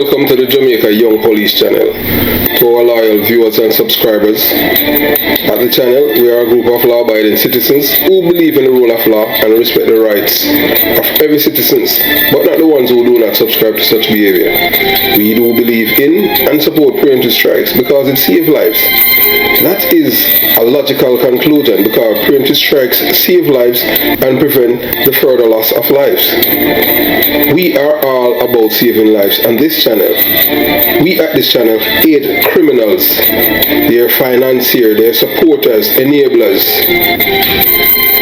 welcome to the Jamaica Young Police channel. To our loyal viewers and subscribers, at the channel we are a group of law-abiding citizens who believe in the rule of law and respect the rights of every citizen, but not the ones who do not subscribe to such behavior. We do believe in and support preemptive strikes because it saves lives. That is a logical conclusion because preemptive strikes save lives and prevent the further loss of lives. We are all about saving lives on this channel. We at this channel aid criminals, their financiers, their supporters, enablers,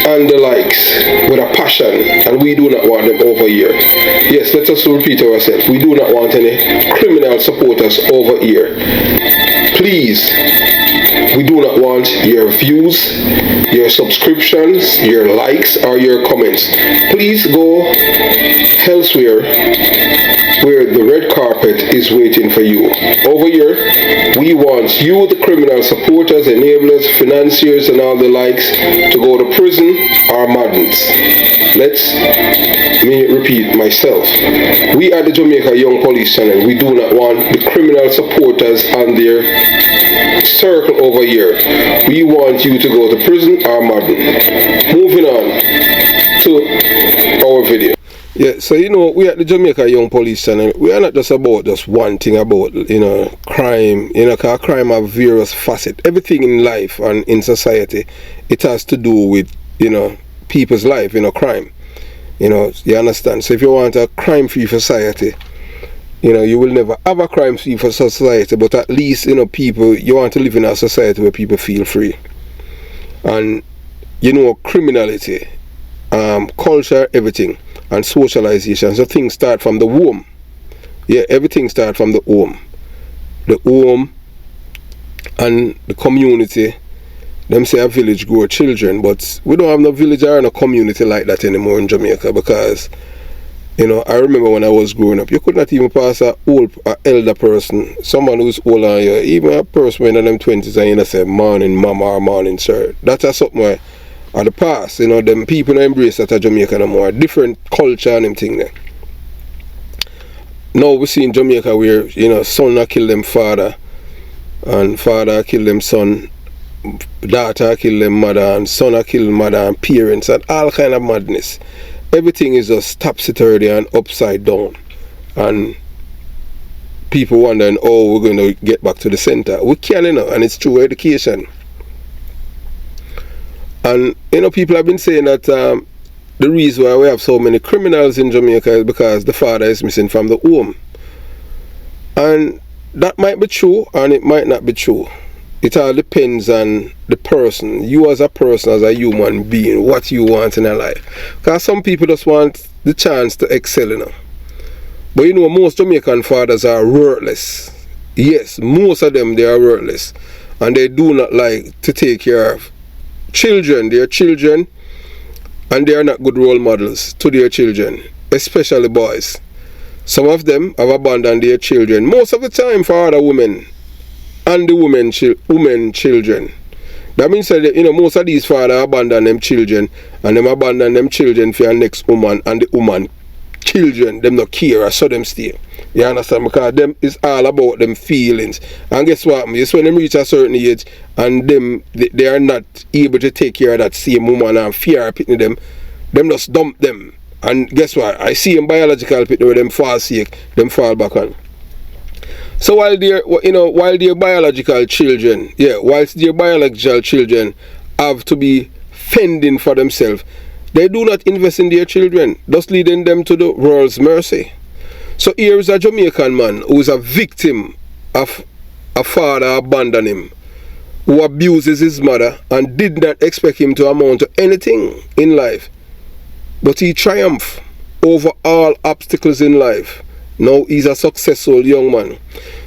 and the likes with a passion, and we do not want them over here. Yes, let us repeat ourselves. We do not want any criminal supporters over here. Please, we do not want your views, your subscriptions, your likes, or your comments. Please go elsewhere where the red carpet is waiting for you. Over here, we want you, the criminal supporters, enablers, financiers, and all the likes, to go to prison or madness. Let me repeat myself. We at the Jamaica Young Police channel, we do not want the criminal supporters and their circle over here. We want you to go to prison or madness. Moving on to our video. Yeah, so we at the Jamaica Young Police channel, we are not just about just one thing about, crime, because crime have various facets. Everything in life and in society, it has to do with, people's life, crime. You understand? So if you want a crime-free society, you will never have a crime-free society, but at least, people, you want to live in a society where people feel free. And, criminality, culture, everything, and socialization. So things start from the home. Yeah, everything starts from the home. The home and the community. Them say a village grow children, but we don't have no village or no community like that anymore in Jamaica because, I remember when I was growing up, you could not even pass an elder person, someone who's older than you, even a person in them 20s, and you say, morning mama or morning sir. That's something where at the past, them people don't embrace that at Jamaica no more. Different culture and them thing there. Now we see in Jamaica where, son kill them father, and father kill them son, daughter kill them mother, and son kill mother and parents, and all kind of madness. Everything is just topsy-turvy and upside down. And people wondering, we're going to get back to the center. We can, and it's through education. And, people have been saying that the reason why we have so many criminals in Jamaica is because the father is missing from the home. And that might be true, and it might not be true. It all depends on the person. You as a person, as a human being, what you want in your life. Because some people just want the chance to excel, But most Jamaican fathers are worthless. Yes, most of them, they are worthless. And they do not like to take care of children, their children, and they are not good role models to their children, especially boys. Some of them have abandoned their children, most of the time for other women, and the women children. That means that most of these fathers abandon them children, and them abandon them children for their next woman, and the woman children, them not care, so them stay. You understand? Because them is all about them feelings. And guess what? Just when them reach a certain age and they are not able to take care of that same woman and fear picking them just dump them. And guess what? I see them biological picking where them fall sick, them fall back on. So while their biological children, whilst their biological children have to be fending for themselves, they do not invest in their children, thus leading them to the world's mercy. So here is a Jamaican man who is a victim of a father abandoning him, who abuses his mother and did not expect him to amount to anything in life. But he triumphed over all obstacles in life. Now he's a successful young man.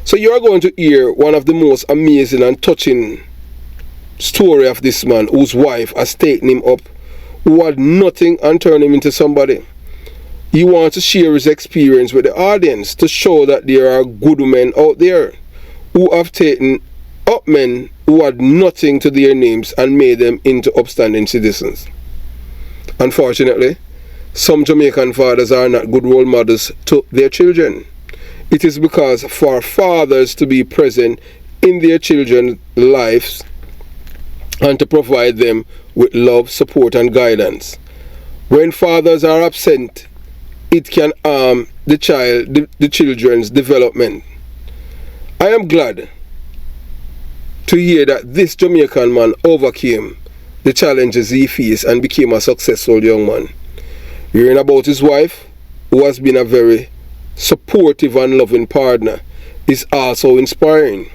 So you are going to hear one of the most amazing and touching story of this man whose wife has taken him up, who had nothing and turned him into somebody. He wants to share his experience with the audience to show that there are good men out there who have taken up men who had nothing to their names and made them into upstanding citizens. Unfortunately, some Jamaican fathers are not good role models to their children. It is because for fathers to be present in their children's lives and to provide them with love, support and guidance. When fathers are absent, it can harm the children's development. I am glad to hear that this Jamaican man overcame the challenges he faced and became a successful young man. Hearing about his wife, who has been a very supportive and loving partner, is also inspiring.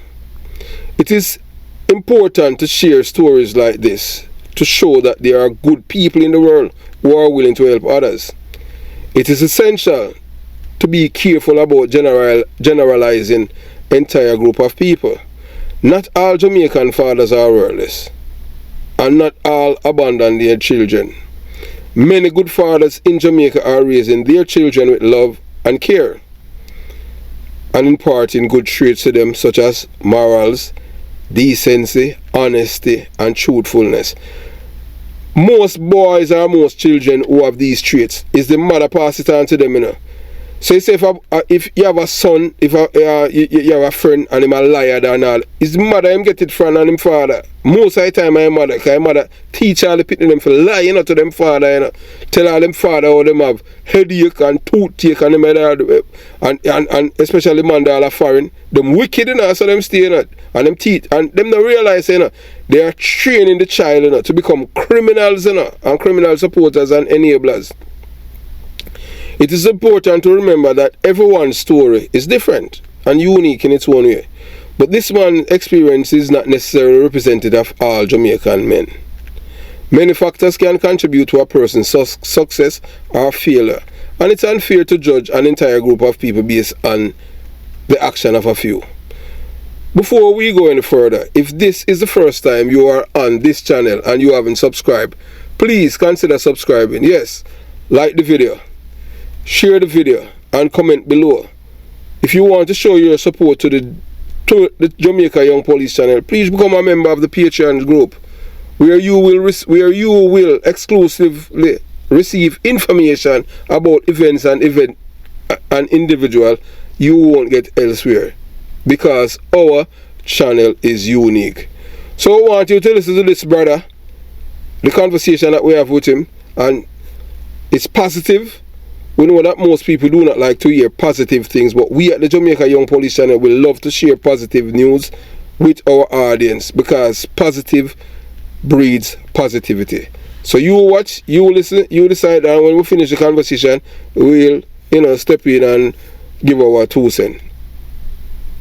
It is important to share stories like this to show that there are good people in the world who are willing to help others. It is essential to be careful about generalizing entire group of people. Not all Jamaican fathers are worthless, and not all abandon their children. Many good fathers in Jamaica are raising their children with love and care, and imparting good traits to them such as morals, decency, honesty, and truthfulness. Most boys or most children who have these traits, is the mother pass it on to them, you know. So you say if you have a son, if you have a friend and him a liar and all, his mother him get it from and him father. Most of the time my mother, because my mother teach all the people them for lie, you know, to them father, you know. Tell all them father how them have headache and toothache and them and especially man that are foreign, them wicked, you know, so them stay, you know, and them teach and them don't realize, you know, they are training the child, you know, to become criminals, you know, and criminal supporters and enablers. It is important to remember that everyone's story is different and unique in its own way. But this man's experience is not necessarily representative of all Jamaican men. Many factors can contribute to a person's success or failure, and it's unfair to judge an entire group of people based on the action of a few. Before we go any further, if this is the first time you are on this channel and you haven't subscribed, please consider subscribing. Yes, like the video, share the video and comment below. If you want to show your support to the Jamaica Young Police channel, please become a member of the Patreon group, where you will exclusively receive information about events and individual you won't get elsewhere, because our channel is unique. So I want you to listen to this brother, the conversation that we have with him, and it's positive. We know that most people do not like to hear positive things, but we at the Jamaica Young Police channel will love to share positive news with our audience, because positive breeds positivity. So you watch, you listen, you decide, and when we finish the conversation, we'll, you know, step in and give our 2 cents.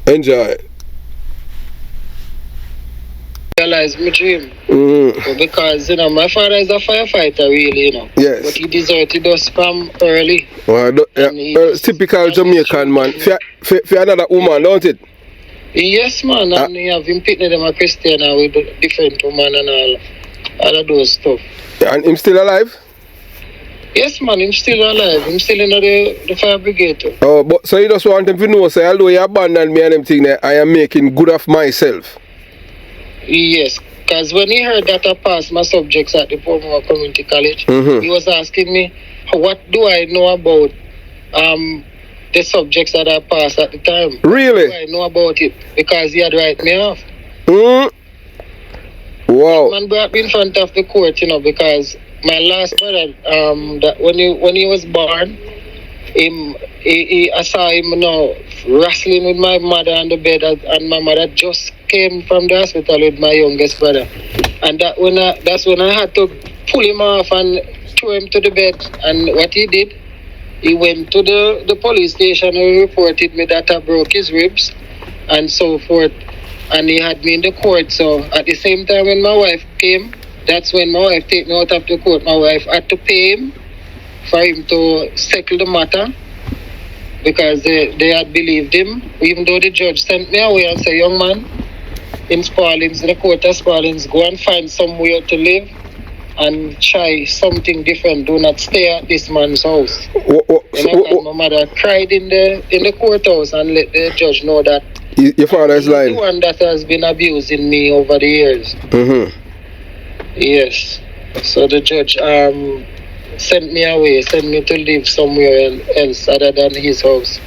Enjoy. Realize my dream. Because, you know, my father is a firefighter, really, you know. Yes. But he deserted us from early. Well, typical Jamaican man. For another woman, don't it? Yes, man. And he have him picking them a Christian with different woman and all of those stuff. And him still alive? Yes, man. Him still alive. Him still in the fire brigade. Oh, but so you just want him to know, say, although he abandoned me and them thing, I am making good of myself. Yes, because when he heard that I passed my subjects at the Portmore Community College, he was asking me, what do I know about the subjects that I passed at the time? Really? What do I know about it? Because he had write me off. Wow. Man brought me in front of the court, you know, because my last brother, that when he was born, I saw him, you know, wrestling with my mother on the bed, and my mother just came from the hospital with my youngest brother, and that's when I had to pull him off and throw him to the bed. And what he did, he went to the police station and reported me that I broke his ribs and so forth, and he had me in the court. So at the same time when my wife came, that's when my wife take me out of the court. My wife had to pay him for him to settle the matter, because they had believed him, even though the judge sent me away and said, young man, in Spaldings, in the court of Spaldings, go and find somewhere to live and try something different. Do not stay at this man's house. My mother cried in the courthouse and let the judge know that your father is lying. The one that has been abusing me over the years. Yes. So the judge sent me away, sent me to live somewhere else other than his house.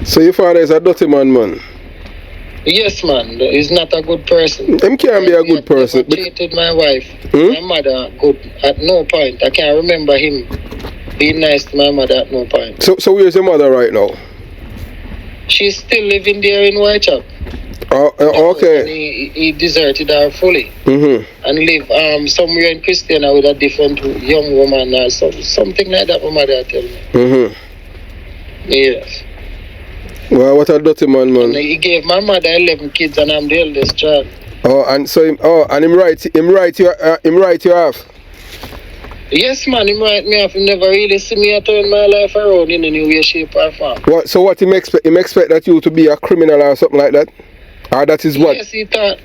So your father is a dirty man. Yes, man. He's not a good person. Him can't be a good person. He treated my wife, my mother, good at no point. I can't remember him being nice to my mother at no point. So where's your mother right now? She's still living there in Whitechapel. Okay. And he deserted her fully and live somewhere in Christiana with a different young woman or something like that. My mother tell me. Yes. Well, what a dirty man. And he gave my mother 11 kids, and I'm the eldest child. Oh, and so him right you off. Yes, man, him right me off. He never really see me turn my life around in any way, shape, or form. What? So what him expect? Him expect that you to be a criminal or something like that? Or that is what? Yes, he thought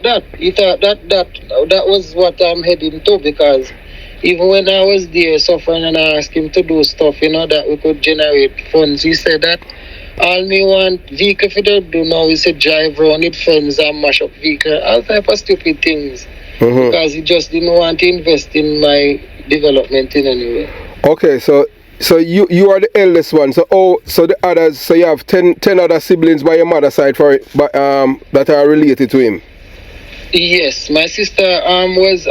that was what I'm heading to, because even when I was there suffering and I asked him to do stuff, that we could generate funds, he said that all me want vehicle for them do now is to drive around with friends and mash up vehicle, all type of stupid things. Because he just didn't want to invest in my development in any way. Okay, so you are the eldest one. So the others, so you have 10 other siblings by your mother's side that are related to him. Yes, my sister was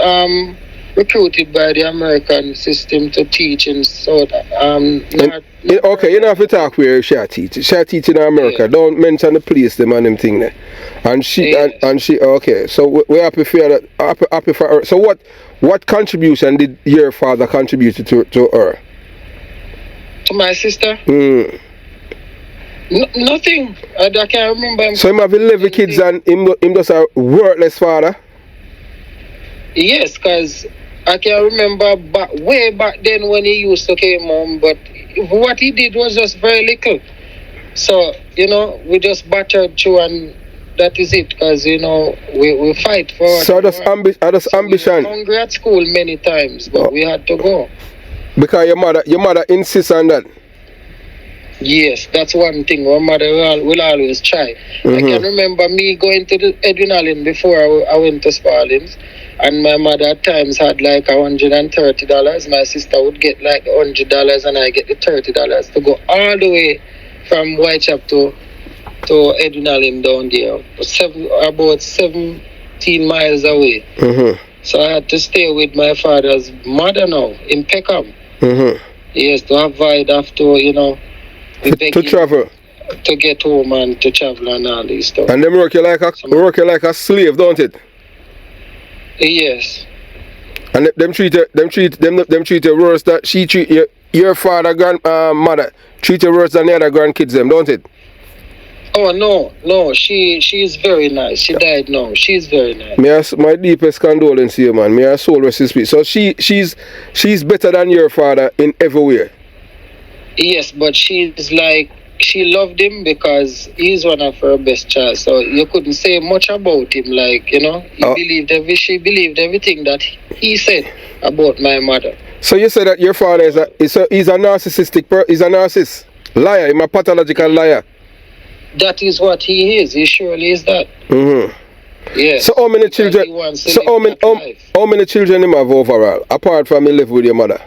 recruited by the American system to teach in South. Okay, you don't have to talk where she teach. She teach in America. Yeah. Don't mention the place, them and them thing there. And she okay. So we're happy for that. Happy for her. So what contribution did your father contribute to her? To my sister? Nothing. I can't remember him. So him have 11 kids and him just a worthless father? Yes, because I can remember way back then when he used to came home, but what he did was just very little. So, we just battered through, and that is it, because, we fight for it. So that's ambition. We were hungry at school many times, but we had to go. Because your mother insists on that? Yes, that's one thing. My mother will always try. I can remember me going to the Edwin Allen before I went to Sparlings, and my mother at times had like $130. My sister would get like $100, and I get the $30 to go all the way from Whitechapel to Edwin Allen down there, about 17 miles away. So I had to stay with my father's mother now in Peckham. Yes, to avoid after, to travel. To get home and to travel and all these stuff. And them work you like a slave, don't it? Yes. And them treat you worse that she treat your father mother treat you worse than the other grandkids them, don't it? Oh no, she's very nice. She died now. She's very nice. My deepest condolence to you, man. May her soul rest in peace. So she's better than your father in every way. Yes, but she's like, she loved him because he's one of her best child. So you couldn't say much about him, like, she believed everything that he said about my mother. So you said that your father he's a narcissistic he's a narcissist, liar, he's a pathological liar. That is what he is. He surely is that. Yes. So how many children? How many children him have overall, apart from him live with your mother?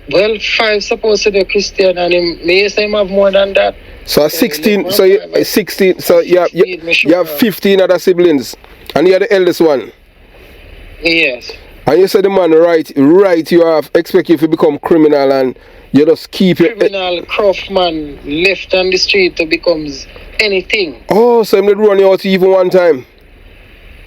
Well, 5 supposed to be Christian, and him have more than that. So 16. So you 16. So you have 15 other siblings, and you're the eldest one. Yes. And you said the man right you have expect you to become criminal, and you just keep it. Criminal, cruff man left on the street to becomes anything. Oh, so him did run you out even one time.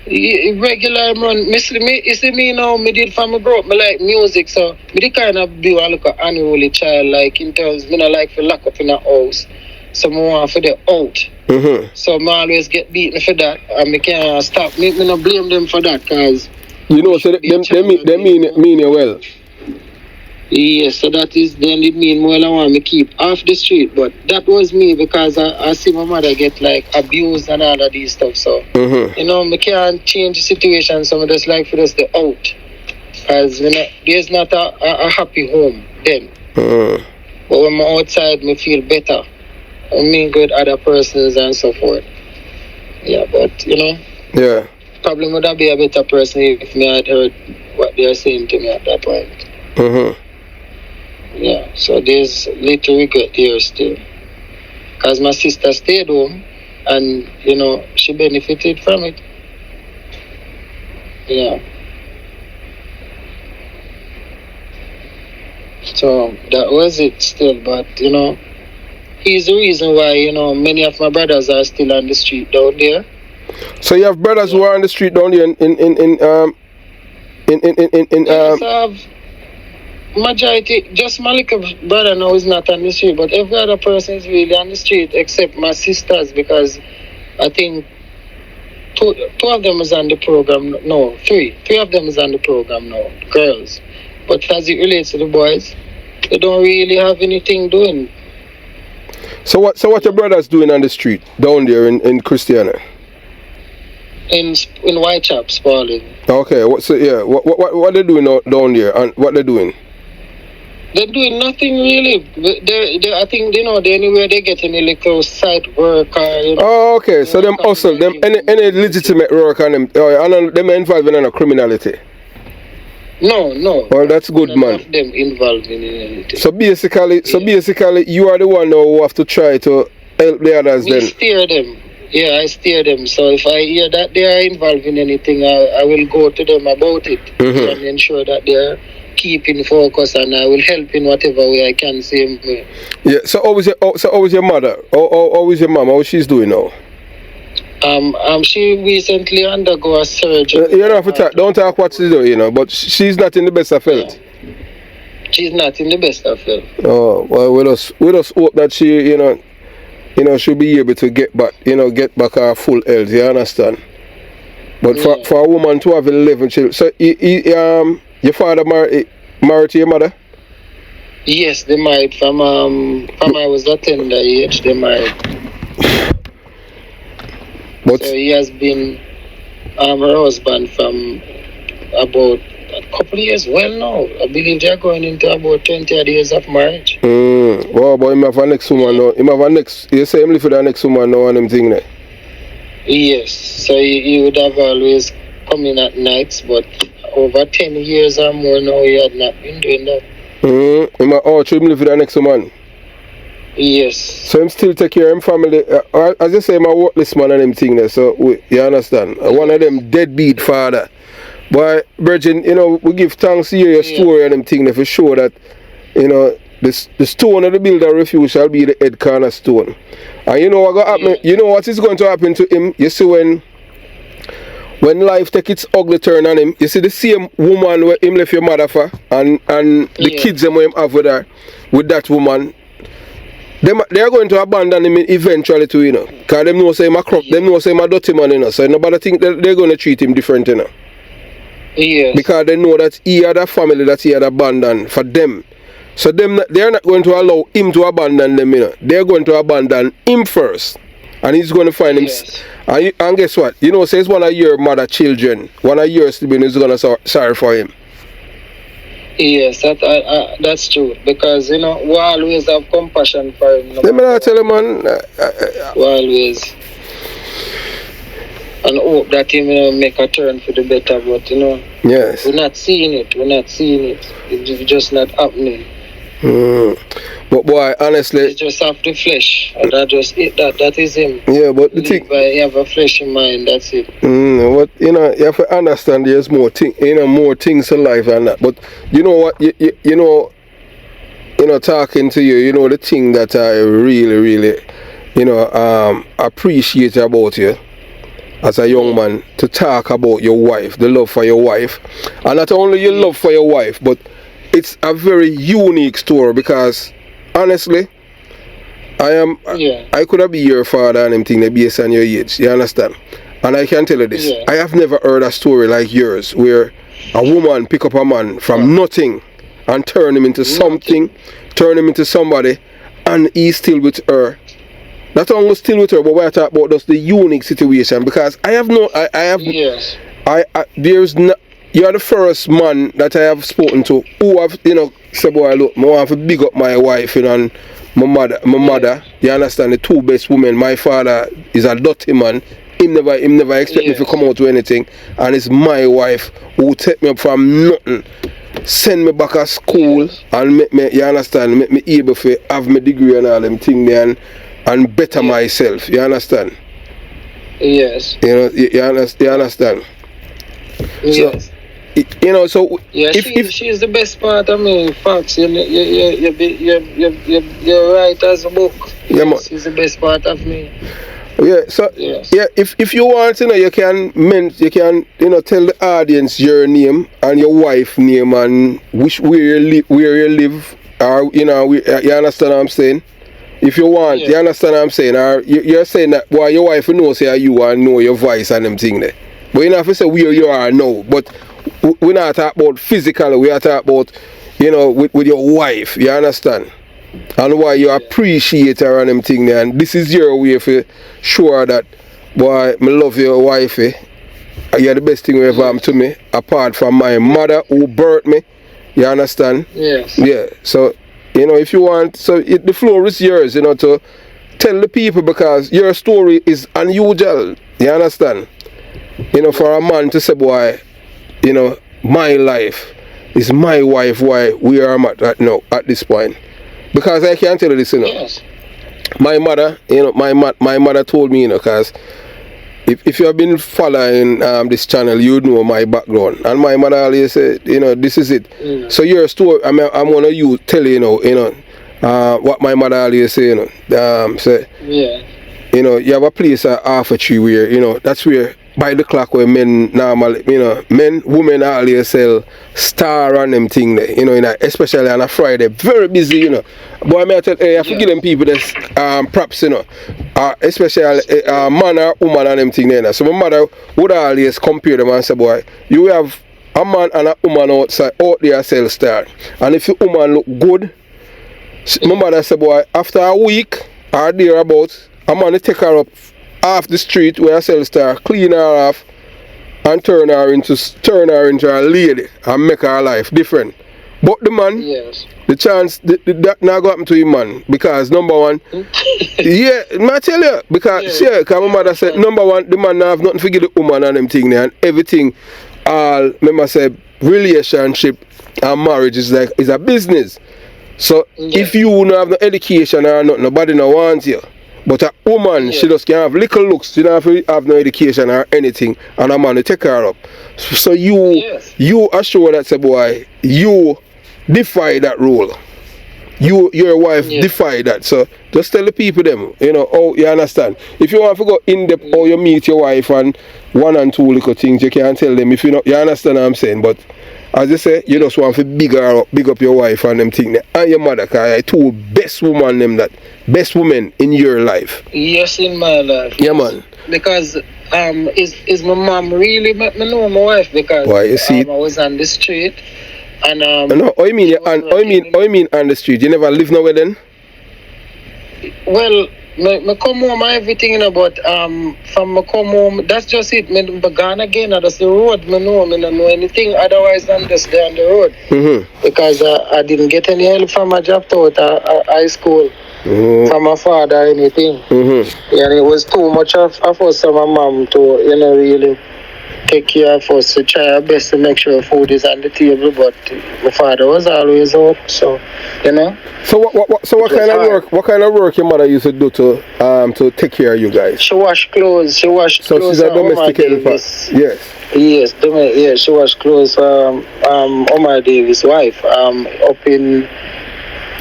Regular run. You see me now, me did from me grow up, me like music, so me the kind of be a look at unruly child, like in terms, me not like to lock up in a house. So me want for the out. So me always get beaten for that, and me can't stop. Me not blame them for that, cause so they mean you well. Yes, so that is then it mean well I want me keep off the street, but that was me because I see my mother get like abused and all of these stuff, so me can't change the situation, so I just like for us to out, because there's not a happy home then. But when I'm outside, me feel better. I mean with other persons and so forth. Yeah, but yeah, probably would I be a better person if me had heard what they're saying to me at that point. Yeah, so there's little regret here still. Because my sister stayed home and, you know, she benefited from it. Yeah. So that was it still, but, you know, he's the reason why, you know, many of my brothers are still on the street down there. So you have brothers who are on the street down there Yes, I have majority, just my little brother now is not on the street, but every other person is really on the street except my sisters, because I think two of them is on the program. No, three of them is on the program now, girls. But as it relates to the boys, they don't really have anything doing. So what your brothers doing on the street down there in Christiana? In Whitechapel, Spalding. Okay, what they doing down there, and what they doing? They're doing nothing really. They I think, you know, anywhere they get any little side work or, you know. Oh, okay. So them hustle, them any legitimate work on them, and them involved in a criminality. No. Well, that's good, none man. of them involved in anything. So basically, you are the one now who have to try to help the others. We then steer them. Yeah, I steer them. So if I hear that they are involved in anything, I will go to them about it and ensure that they are keeping focus, and I will help in whatever way I can. Same way. Yeah. So how was your mother? How was your mom? How she's doing now? She recently undergo a surgery. You don't have to don't talk what she's doing, you know. But she's not in the best of health. Yeah. She's not in the best of health. Oh well, we just hope that she, she'll be able to get back her full health. You understand? But for a woman to have 11 children, so your father married to your mother? Yes, they married from I was a tender age. They married. But so he has been her husband from about a couple of years. Well, now I believe they're going into about 20 years of marriage. Well, but him have a next woman now. Him have a next. You say him live with the next woman now and them thing there. Yes, so he would have always come in at nights, but over 10 years or more now he had not been doing that. So him live with the next woman. Yes. So him still take care of him family. As you say, my worthless man and them thing there. So you understand? One of them deadbeat father. But Virgin, we give thanks to hear your story and them thing there for sure that, the stone of the builder refuge shall be the head cornerstone. And you know what happen? You know what is going to happen to him? You see when life take its ugly turn on him, you see the same woman where him left your mother for and the kids them where him have with that woman. They are going to abandon him eventually too, because them know say him a crook, them know say him a dirty man, so nobody think that they're going to treat him different, Yes. Because they know that he had a family that he had abandoned for them. So they're not going to allow him to abandon them, They're going to abandon him first. And he's going to find him. And guess what? Says one of your mother children, one of your siblings is going to sorry for him. Yes, that's true. Because, we always have compassion for him. Let me tell you, man. We always. And hope that he will make a turn for the better. But, yes. We're not seeing it. It's just not happening. But boy, honestly, it's just off the flesh. And that is him. Yeah, but the thing, you have a flesh in mind, that's it. But you have to understand there's more things in life than that. But you know what, talking to you, the thing that I really, really, appreciate about you as a young man, to talk about your wife, the love for your wife, and not only your love for your wife, but it's a very unique story because honestly, I could have been your father and everything based on your age, you understand? And I can tell you this, I have never heard a story like yours where a woman pick up a man from nothing and turn him into something, turn him into somebody, and he's still with her. Not only still with her, but we're talking about just the unique situation because you are the first man that I have spoken to who have, said, boy, look, I want to big up my wife, and my mother, you understand, the two best women. My father is a dirty man. He never expect me to come out to anything. And it's my wife who take me up from nothing. send me back to school, Yes. and make me, you understand, make me able to have my degree and all them things there, and better myself, you understand? Yes. You know, you understand? Yes. So, you know, so Yeah, she's the best part of me. Facts, you're right as a book. Yeah, man. She's the best part of me. yeah, so Yes. yeah, if you want, you know, you can you know, tell the audience your name and your wife name and where you live, or you know, you understand what I'm saying? If you want, you understand what I'm saying? Or you're saying that, boy, your wife knows you and know your voice and them thing there. But you know, if you say where you are now, but we're not talking about physical, we are talking about, you know, with your wife, you understand? And why you appreciate her and them thing there. And this is your way for sure that, boy, me love your wife, you're the best thing you ever happened to me, apart from my mother who birthed me, you understand? Yes. Yeah, so, you know, if you want, so the floor is yours, you know, to tell the people, because your story is unusual, you understand? You know, for a man to say, boy, you know, my life is my wife, why we are at now, at this point. Because I can't tell you this, you know. Yes. My mother, you know, my mother told me, you know, because if you have been following this channel, you know my background. And my mother always said, you know, this is it. So your story, I'm gonna tell you, what my mother always say, you know. Say, you know, you have a place at half a tree where, you know, that's where by the clock where men normally, you know, women always sell star and them thing there, you know, especially on a Friday, very busy, you know. But I may tell, hey, I forgive them people that's props, you know, especially man or woman and them thing there. So my mother would always compare them and say, boy, you have a man and a woman out there sell star, and if your woman look good, my mother said, boy, after a week or thereabouts, I'm gonna take her up off the street where I sell star, clean her off, and turn her into a lady and make her life different. But the man, the chance that not go happen to him, man, because number one, I tell you, because my mother said, number one, the man have nothing to give the woman and them thing there, and everything, all remember say relationship and marriage is a business. So if you don't have no education or nothing, nobody no wants you. But a woman, she just can have little looks, she don't have no education or anything, and a man will take her up. So you are sure that, say, boy, you defy that rule. Your wife defy that. So just tell the people them, you know, oh, you understand. If you want to go in depth or you meet your wife and one and two little things, you can tell them if you know, you understand what I'm saying. But as I say, you just want to big up your wife and them thing and your mother, because I two best women in your life. Yes, in my life. Yeah, man. Because is my mom really make me know my wife, because why, you see, I was on the street and no, I mean on the street. You never live nowhere then? Well, me come home and everything, you know, but from me come home, that's just it. Me gone again, that's the road. Me don't know anything otherwise than just down the road. Because I didn't get any help from my job out high school. From my father or anything. And it was too much of us and my mom to, you know, really take care of us, to try our best to make sure food is on the table. But my father was always out, so, you know. So what kind of work your mother used to do to take care of you guys? She wash clothes. So she's a domestic helper. Yes, she wash clothes. Omar Davis' wife. Up in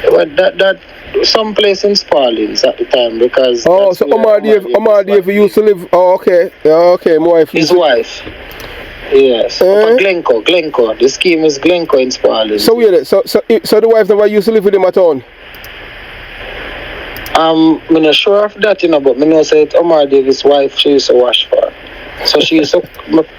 that some place in Spaldings at the time, because so Omar Davis used to live. Oh, okay. Okay, my wife. His wife. Yes. Up Glencoe. The scheme is Glencoe in Spaldings. So so the wife never used to live with him at all? I'm not sure of that, you know, but I know that Omar Davis' wife, she used to wash for her. So she used to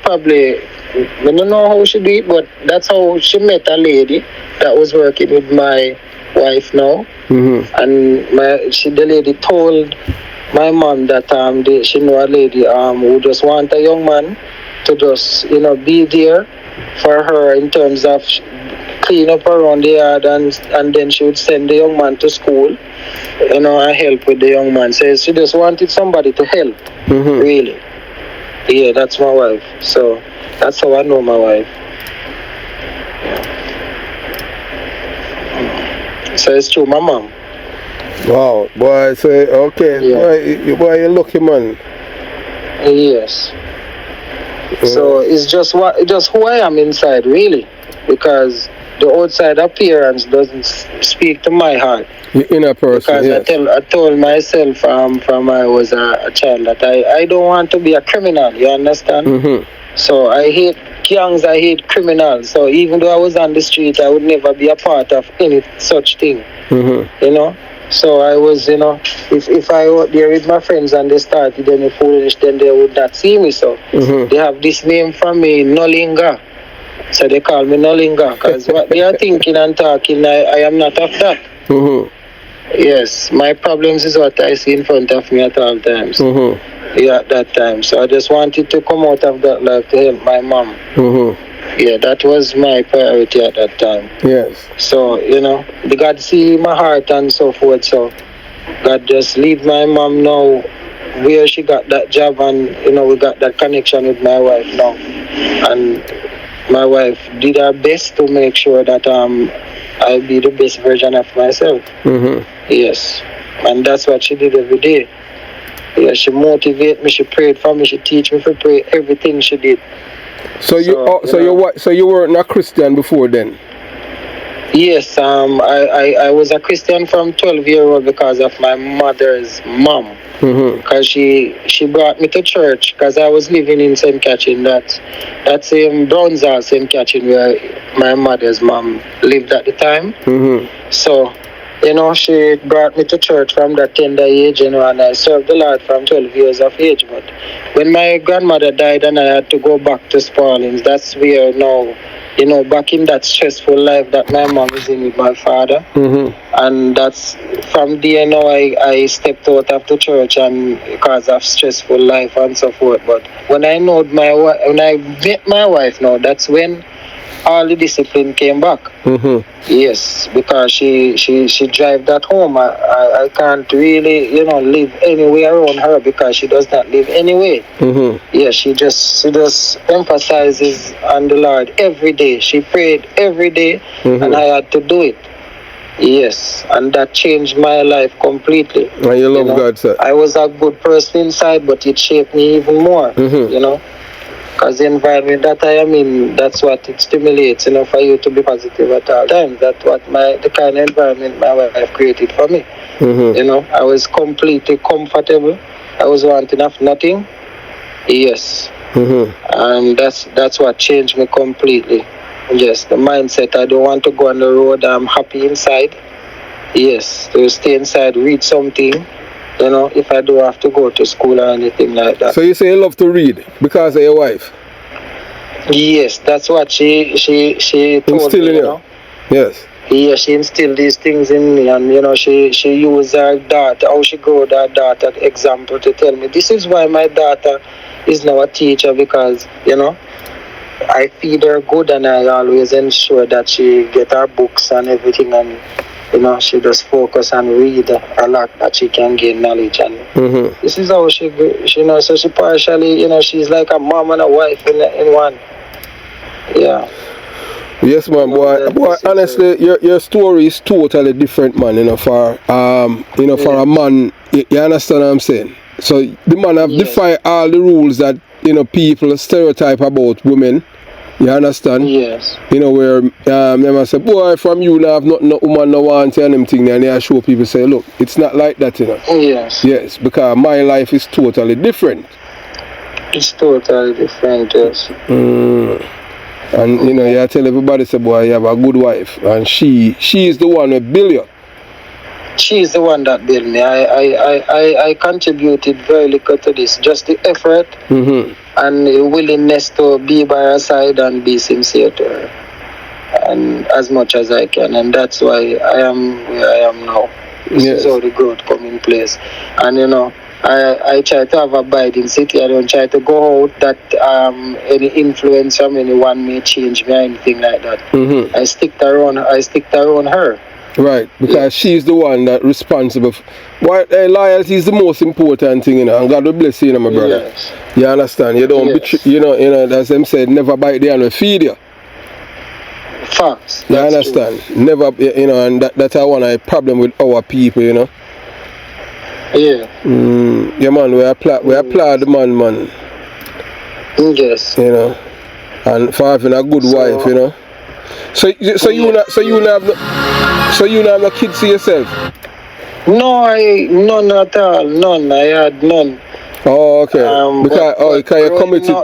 probably, I don't know how she did it, but that's how she met a lady that was working with my wife now. And the lady told my mom that she know a lady who just want a young man to just, you know, be there for her in terms of clean up around the yard, and then she would send the young man to school, you know, and help with the young man. So she just wanted somebody to help, really. Yeah, that's my wife. So that's how I know my wife. So it's through my mom. Wow, boy, say, okay, Yeah. boy, you lucky man. Yes. So it's just who I am inside, really, because the outside appearance doesn't speak to my heart. The inner person, Because yes. I told myself from I was a child that I don't want to be a criminal. You understand? Mm-hmm. So I hate gangs, I hate criminals. So even though I was on the street, I would never be a part of any such thing. Mm-hmm. You know. So I was, if I were there with my friends and they started any foolish, then they would not see me. So they have this name from me, Nolinga. So they call me Nolinga because what they are thinking and talking, I am not of that. Mm-hmm. Yes, my problems is what I see in front of me at all times. Mm-hmm. Yeah, at that time. So I just wanted to come out of that life to help my mom. Mm-hmm. Yeah, that was my priority at that time. Yes. So, the God see my heart and so forth. So God just lead my mom now where she got that job, and we got that connection with my wife now. And my wife did her best to make sure that I be the best version of myself. Mm-hmm. Yes. And that's what she did every day. Yeah, she motivated me, she prayed for me, she teach me to pray, everything she did. So you weren't a Christian before then? Yes, I was a Christian from 12-year-old because of my mother's mom. Because she brought me to church because I was living in St. Catherine, that's in Brownsall, St. Catherine, where my mother's mom lived at the time. So, she brought me to church from that tender age, and I served the Lord from 12 years of age. But when my grandmother died and I had to go back to Spaldings, that's where now, back in that stressful life that my mom is in with my father. And that's from there now I stepped out of the church and because of stressful life and so forth. But when I met my wife now, that's when all the discipline came back. Yes, because she drive that home. I can't really, live anywhere around her because she does not live anywhere. Yeah, she just emphasizes on the Lord every day. She prayed every day, and I had to do it. Yes, and that changed my life completely. And you love God, sir. I was a good person inside, but it shaped me even more. Because the environment that I am in, that's what it stimulates, for you to be positive at all times. That's what the kind of environment my wife created for me. I was completely comfortable. I was wanting of nothing. Yes. And that's what changed me completely. Yes, the mindset, I don't want to go on the road, I'm happy inside. Yes, to stay inside, read something. If I do have to go to school or anything like that. So you say you love to read because of your wife? Yes, that's what she told me, Yes. Yeah, she instilled these things in me, and she used her daughter, how she grew her daughter example to tell me this is why my daughter is now a teacher, because I feed her good and I always ensure that she get her books and everything, and she just focus and read a lot that she can gain knowledge. And this is how she so she partially, she's like a mom and a wife in one. Yeah. Yes, man, boy. Honestly, your story is totally different, man. For for a man, you understand what I'm saying? So the man have defied all the rules that people stereotype about women. You understand? Yes. Where them say, boy, from you now have nothing, no woman, no want and them thing, and they show people say, look, it's not like that, Yes. Yes, because my life is totally different. It's totally different, yes. And you tell everybody, say, boy, you have a good wife, and she is the one who build you. She is the one that built me. I contributed very little to this, just the effort and the willingness to be by her side and be sincere to her, and as much as I can, and that's why I am where I am now. This is how the growth come in place. And I try to have a abide in city. I don't try to go out that any influence from anyone may change me or anything like that. I stick around her. Right, because she's the one that responsible. Loyalty is the most important thing, and God will bless you, my brother. Yes. You understand? You don't betray, as them said, never bite the hand and feed you. Facts. You That's understand? Never, you know, and that's one of the problem with our people, you know. true. Yeah. Yeah, man, we applaud the man. Yes. You know, and for having a good wife, you know. So you not have no kids to yourself? No, none at all. None. I had none. Oh, okay. Because you're committed.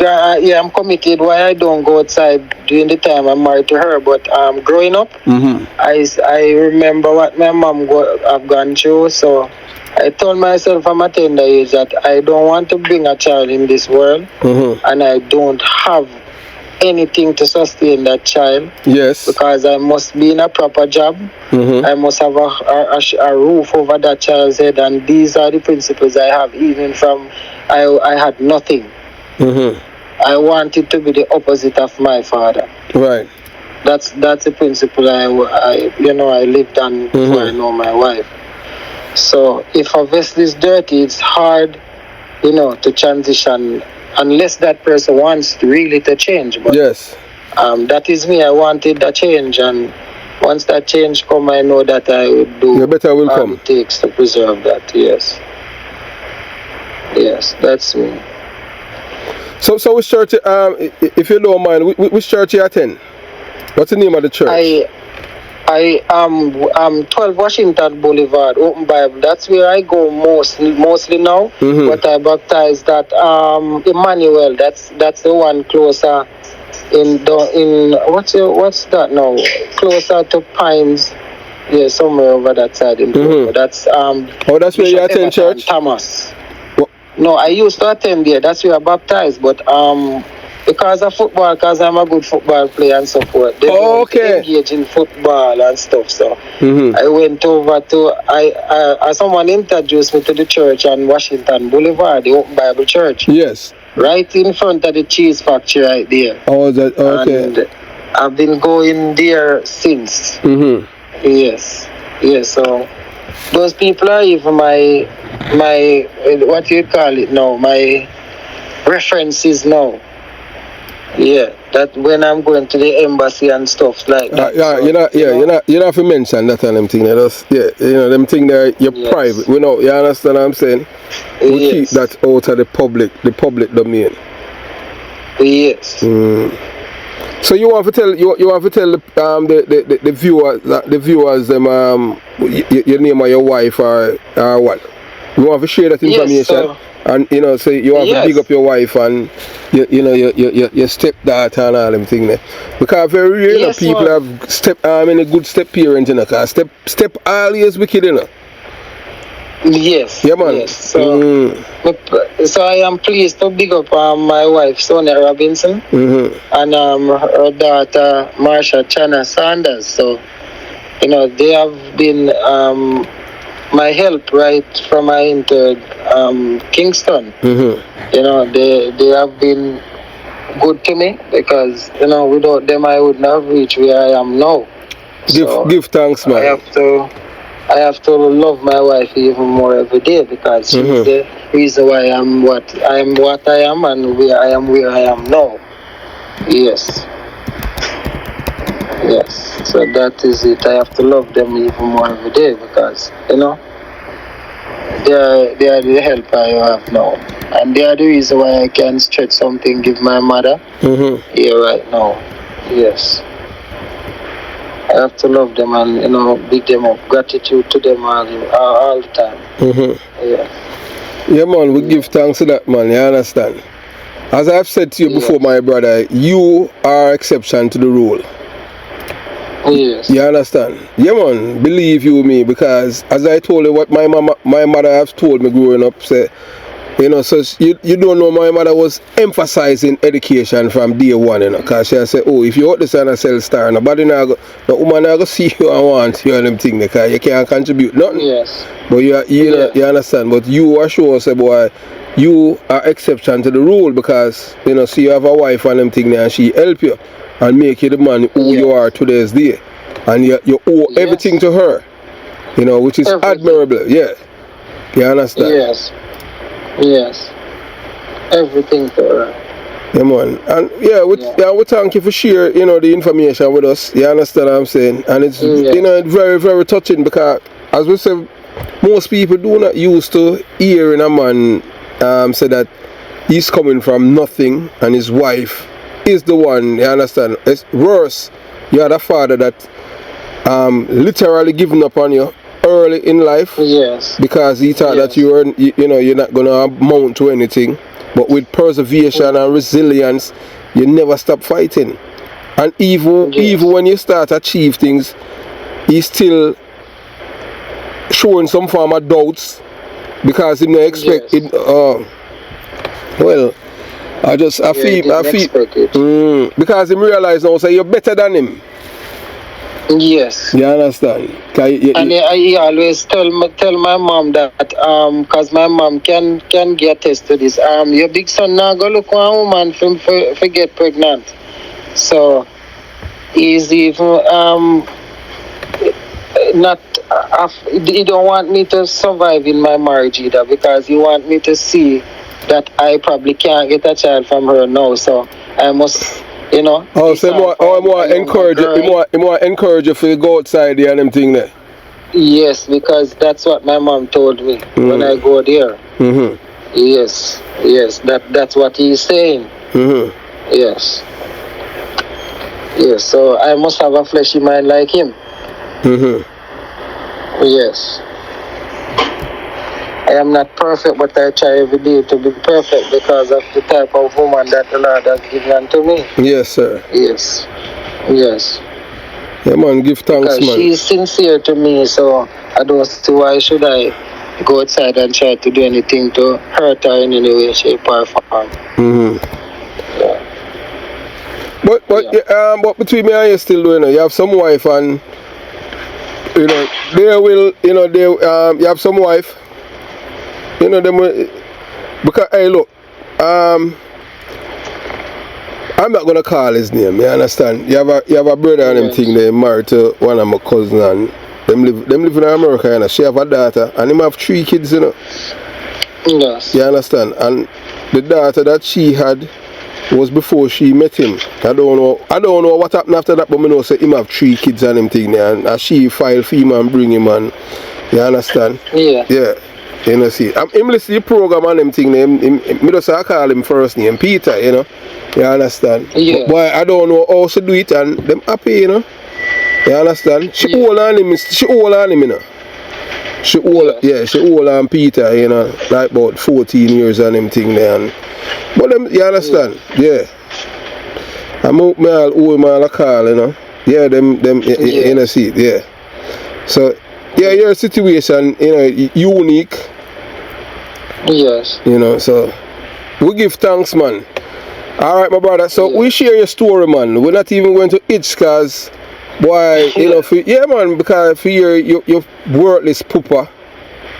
Yeah, I'm committed. Why I don't go outside during the time I'm married to her. But growing up, I remember what my mom have gone through. So I told myself from a tender age that I don't want to bring a child in this world, and I don't have anything to sustain that child. Yes. Because I must be in a proper job. I must have a roof over that child's head, and these are the principles I have even from I had nothing. I wanted to be the opposite of my father. Right. That's the principle I lived on before I know my wife. So if a vessel is dirty, it's hard, to transition unless that person wants really to change. But yes. That is me. I wanted a change, and once that change come, I know that I would do all it takes to preserve that. Yes. Yes, that's me. So which church, if you don't mind, which church you attend? What's the name of the church? I am 12 Washington Boulevard, Open Bible. That's where I go mostly now. But I baptized at Emmanuel. That's the one closer in what's that now? Closer to Pines. Yeah, somewhere over that side in That's that's where you attend church? Thomas. No, I used to attend there. That's where I baptized, but because of football, because I'm a good football player and so forth, they don't engage in football and stuff. So I went over to someone introduced me to the church on Washington Boulevard, the Open Bible Church. Yes. Right in front of the cheese factory right there. Oh, that okay. And I've been going there since. Yes. Yes. So those people are even my what you call it now, my references now. Yeah, that when I'm going to the embassy and stuff like that. You not have to mention that on them thing. Them thing there, you're private. You understand what I'm saying? We keep that out of the public domain. Yes. So you want to tell the viewers them your name of your wife or what? You want to share that information? Yes, so, and so you want to big up your wife and your stepdaughter and all them things there. Because very rare people have a good step parent, because step always wicked, Yes. Yeah, man. Yes. So I am pleased to big up my wife Sonia Robinson and her daughter Marsha Chana Sanders. So they have been my help right from I entered Kingston. They have been good to me, because without them I would not have reached where I am now. Give thanks, man. I have to love my wife even more every day, because she's the reason why I am what I am and where I am now. Yes. Yes. So that is it. I have to love them even more every day, because they are the help I have now, and they are the reason why I can stretch something, give my mother here right now. Yes. I have to love them and big them up, gratitude to them all the time. Yeah, man, we give thanks to that, man. You understand? As I've said to you before, my brother, you are exception to the rule. Yes. You understand? Yeah, man, believe you me, because as I told you what my mother has told me growing up, say, so you don't know, my mother was emphasizing education from day one, because she said, if you out this and a sell star, nobody no woman not go see you and want you and them thing, because you can't contribute nothing. Yes. But you understand, but you are sure, say, boy, you are exception to the rule, because see, you have a wife and them thing there, and she help you and make you the man who you are today's day, and you owe everything to her, which is admirable. Yeah, you understand? Yes, everything to her. Yeah, man. And we thank you for sharing, the information with us. You understand what I'm saying? And it's, it's very, very touching because, as we say, most people do not used to hearing a man say that he's coming from nothing and his wife is the one, you understand? It's worse. You had a father that literally giving up on you early in life. Yes. Because he thought that you're not going to amount to anything. But with perseverance and resilience, you never stop fighting. And even when you start to achieve things, he's still showing some form of doubts because he don't expect it. Well, I feel because he realize now, say you're better than him. Yes. You understand? He always tell my mom that cause my mom can get attest to this. Your big son now go look for a woman for get pregnant. So he's even he don't want me to survive in my marriage either because he want me to see that I probably can't get a child from her now. So I must. So more encourage you to go outside there and them thing there. Yes, because that's what my mom told me when I go there. Yes, that's what he's saying. Yes. So I must have a fleshy mind like him. Yes. I am not perfect, but I try every day to be perfect because of the type of woman that the Lord has given unto me. Yes, sir. Yes. Yeah, man, give thanks, because man. She's sincere to me, so I don't see why should I go outside and try to do anything to hurt her in any way, shape, or form. But between me and you still doing it. You have some wife and you have some wife. Because hey, look, I'm not gonna call his name. You understand? You have a brother and them thing. They married to one of my cousins and them live in America. She have a daughter and him have 3 kids. Yes. You understand? And the daughter that she had was before she met him. I don't know what happened after that, but I know say him have 3 kids and them thing there, and she file for him and bring him and you understand? Yeah. See, I'm listen to the program and them thing. Me just call him first name Peter. You understand? Yeah. But I don't know how to do it, and them happy. You understand? She old on him. She old on Peter. Like about 14 years and them thing there. But them, you understand? Yeah. I'm out me all owe him all a call. Yeah, them. See, yeah. So. Yeah, your situation, unique. Yes. So we give thanks, man. Alright, my brother. So we share your story, man. We're not even going to itch, cause boy, man, because for your worthless pooper,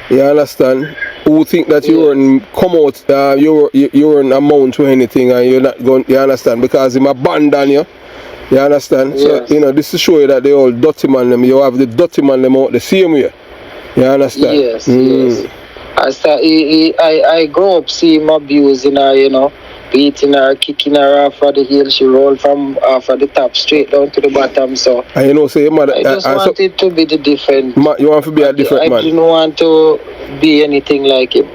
you understand, who think that you wouldn't come out, you wouldn't amount to anything and you're not going, you understand, because him abandon you. You understand? Yes. So, this to show you that they all dirty man them. You have the dirty man them out the same way. You understand? Yes, yes. I grew up seeing him abusing her, beating her, kicking her off of the hill. She rolled from off of the top straight down to the bottom. So and say your mother, I just wanted to be the different. You want to be a different man? I didn't want to be anything like him.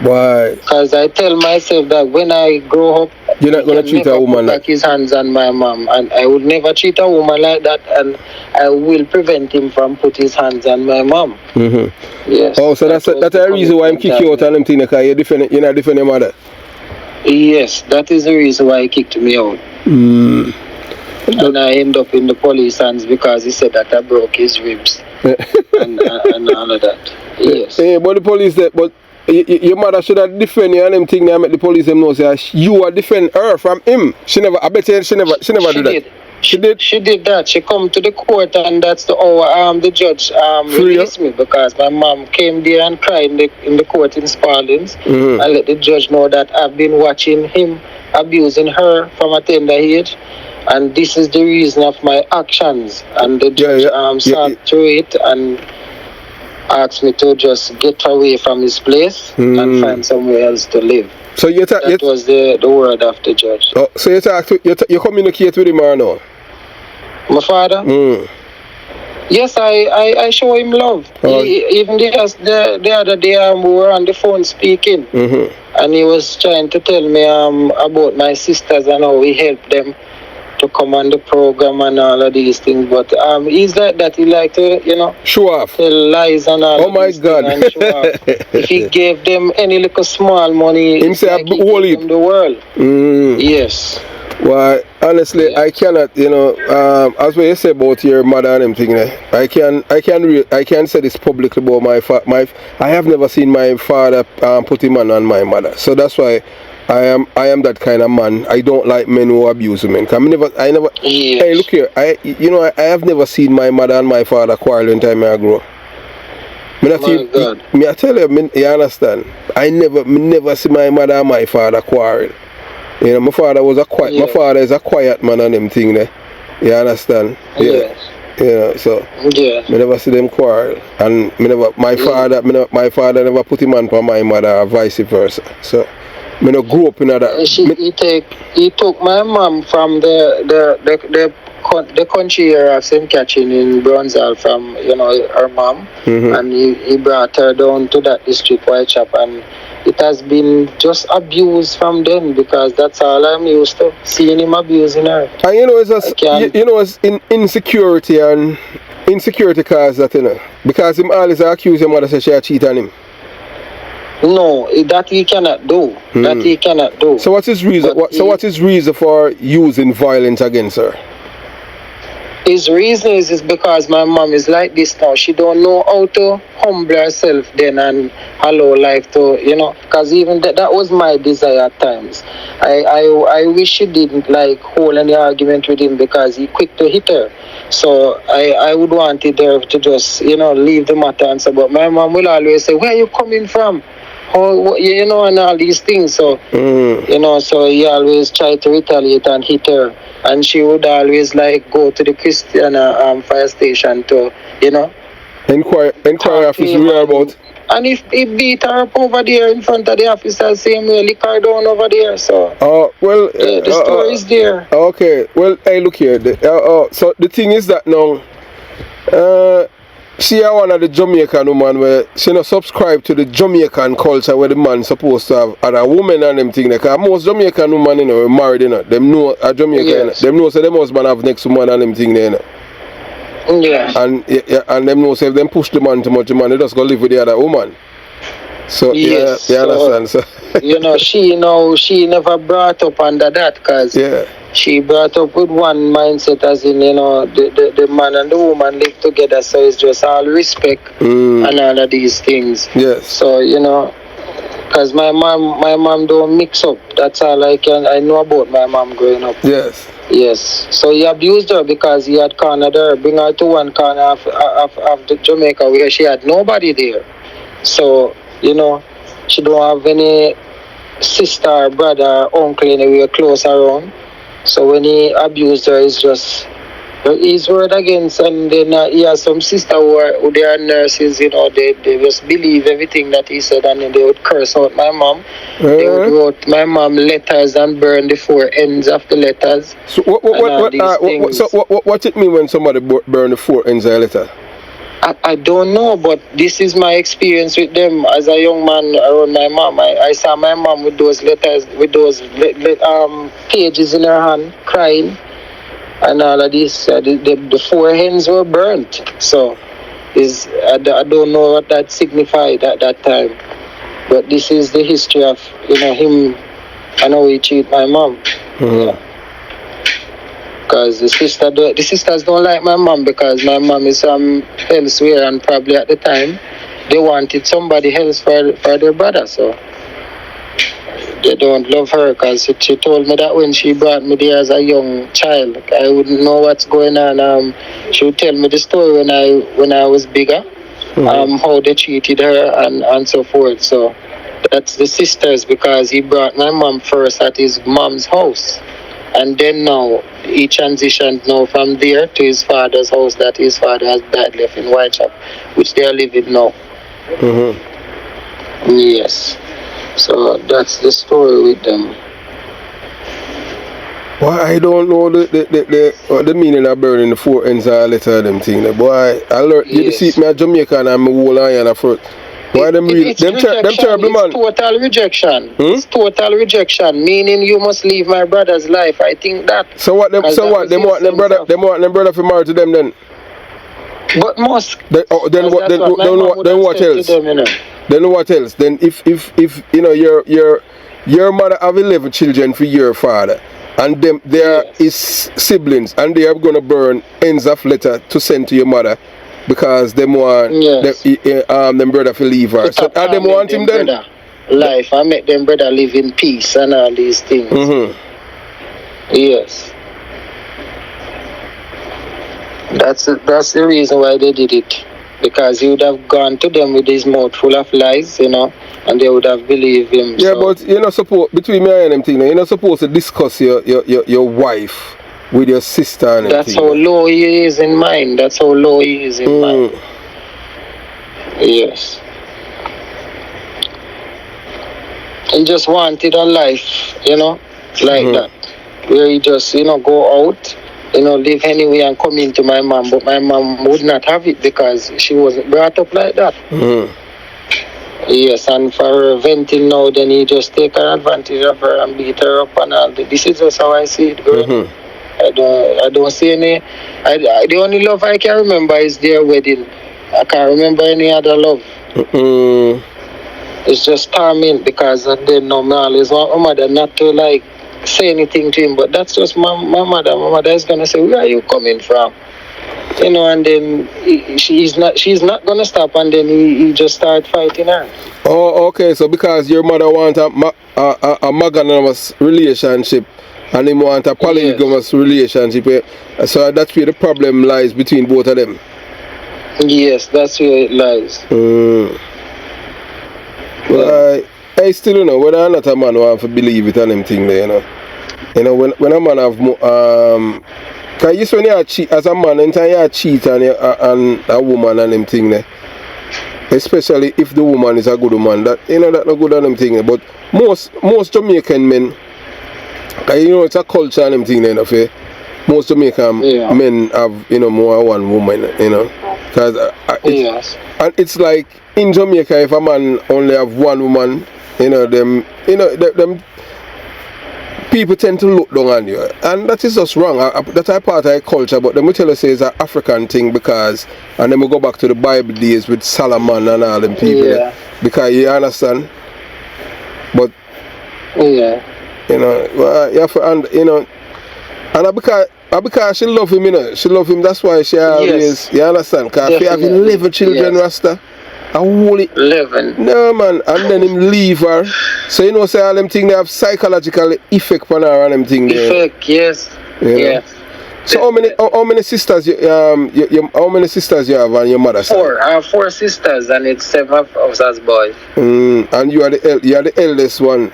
Why? Because I tell myself that when I grow up, you're not going to treat a woman like his hands on my mom, and I would never treat a woman like that, and I will prevent him from put his hands on my mom. Yes. Oh, so that's a reason why I'm kicking you out and them thing, because you're not defending your mother. Yes, that is the reason why he kicked me out. And I ended up in the police hands because he said that I broke his ribs and all of that. Yes. Yeah, but the police but your mother should have defend you and them thing. I make the police them know say you are defend her from him. I bet you she never do that. She did that. She come to the court and that's the judge released me because my mom came there and cried in the court in Spaldings and let the judge know that I've been watching him abusing her from a tender age, and this is the reason of my actions. And the judge sat through it and asked me to just get away from his place and find somewhere else to live. So that was the word of the judge. Oh, so you communicate with him or no? My father? Yes, I show him love. Oh. Even the other day we were on the phone speaking, and he was trying to tell me about my sisters and how we helped them to come on the program and all of these things. But he's like that. He like to, show off, tell lies and all. Oh my God! And show off. If he gave them any little small money, it's like he gave them the world. Yes. Well, honestly, I cannot, as what you say about your mother and everything, I can say this publicly about I have never seen my father put him on my mother. So that's why I am that kind of man. I don't like men who abuse women. I never. Yes. Hey, look here. I have never seen my mother and my father quarrel in time I grew up. I tell you, you understand? I never see my mother and my father quarrel. My father was my father is a quiet man and them thing there. You understand? Yes. So I never see them quarrel. And my father never put him on for my mother or vice versa. So I don't grew up in that. He took my mom from the country here of St. Catherine in Bronzal from her mom, and he brought her down to that district Whitechap, and it has been just abused from then, because that's all I'm used to, seeing him abusing her. And it's insecurity and insecurity cause that, because him always accuse him mother say she cheat on him. No, that he cannot do. That he cannot do. So what's his reason? What's his reason for using violence against her? His reason is because my mom is like this now. She don't know how to humble herself then and allow life to, because even that was my desire at times. I wish she didn't hold any argument with him, because he quick to hit her. So I would want it there to just, leave the matter and say, but my mom will always say, where are you coming from? And all these things. So, so he always tried to retaliate and hit her. And she would always go to the Christian fire station to, inquire office about. And if he beat her up over there in front of the officer, same way, lick her down over there. So, the story is there. Okay, well, hey, look here. So the thing is that now, she is one of the Jamaican women where she not subscribe to the Jamaican culture where the man supposed to have other women and them thing. Because most Jamaican women, married, them know a Jamaican. Yes. Them know say them husband have next woman and them thing there, Yeah. And them know say if them push the man too much, the man they just go live with the other woman. So yes, you understand? So she never brought up under that, because she brought up with one mindset, as in the man and the woman live together, so it's just all respect and all of these things. Yes. So because my mom don't mix up. That's all I know about my mom growing up. Yes. Yes. So he abused her because he had cornered her, bring her to one corner of the Jamaica where she had nobody there. So she don't have any sister or brother or uncle anywhere close around. So when he abused her, it's just his word against. And then he has some sister who they are nurses, they just believe everything that he said, and then they would curse out my mom. They would write my mom letters and burn the four ends of the letters. So what it mean when somebody burn the four ends of a letter? I don't know, but this is my experience with them as a young man around my mom. I saw my mom with those letters, with those pages in her hand, crying, and all of this. The four ends were burnt. So, I don't know what that signified at that time. But this is the history of him and how he treated my mom. Because the sisters don't like my mom, because my mom is elsewhere, and probably at the time they wanted somebody else for their brother, so they don't love her. Because she told me that when she brought me there as a young child, I wouldn't know what's going on. She would tell me the story when I was bigger, how they treated her and so forth. So that's the sisters, because he brought my mom first at his mom's house. And then now he transitioned now from there to his father's house that his father has died left in Whitechapel, which they are living now. Yes. So that's the story with them. Boy, I don't know the meaning of burning the four ends of a letter of them thing. Boy, I learned, you see me at Jamaica and I'm a whole iron at first. Why them terrible man? It's total rejection. It's total rejection, meaning you must leave my brother's life. I think that. So what them want them brother for marry to them then? But most. Then what else? Them, you know. Then what else? Then if you know your mother have 11 children for your father, and them there is siblings, and they are gonna burn ends of letter to send to your mother because them want them brother to leave her. So are them want him then? Life, I make them brother live in peace and all these things. Yes. That's the reason why they did it. Because he would have gone to them with his mouth full of lies, you know, and they would have believed him. Yeah, so. But you're not supposed, between me and them thing, you're not supposed to discuss your wife with your sister and that's how low he is in mind. That's how low he is in mind. Yes. He just wanted a life, you know, like that. Where he just, you know, go out, you know, live anyway and come into my mom, but my mom would not have it because she wasn't brought up like that. Yes, and for her venting now, then he just take advantage of her and beat her up and all. This is just how I see it, girl. I don't see any. The only love I can remember is their wedding. I can't remember any other love. It's just torment because then no man always want my mother not to like say anything to him, but that's just my mother. My mother is gonna say, "Where are you coming from?" You know, and then she's not gonna stop, and then he just start fighting her. Oh, okay. So because your mother want a monogamous relationship, and him want a polygamous relationship, so that's where the problem lies between both of them. Yes, that's where it lies. Well, I still don't know whether or not a man want to believe it and them thing there, you know. You know, when a man have cause you when you cheat as a man, anytime you cheat on a woman and them thing there. Especially if the woman is a good woman, that you know that not good on them thing there. But most Jamaican men, cause you know it's a culture and them thing there, you know, most Jamaican men have, you know, more than one woman, you know. Cause and it's like in Jamaica, if a man only have one woman, you know, them people tend to look down on you, and that is just wrong. That's a part of our culture, but then we tell us it's an African thing because, and then we go back to the Bible days with Solomon and all them people, because you understand. But you know, you have to, and you know, and because she love him, you know, she love him. That's why she always, you understand? Because if you have 11 children, Rasta. 11. No man, and then him leave her. So you know, say all them things they have psychological effect on her and them things. Effect, yes. So how many sisters you how many sisters you have on your mother's side? 4. I have 4 sisters and it's 7 of us as boys. And you are the eldest one.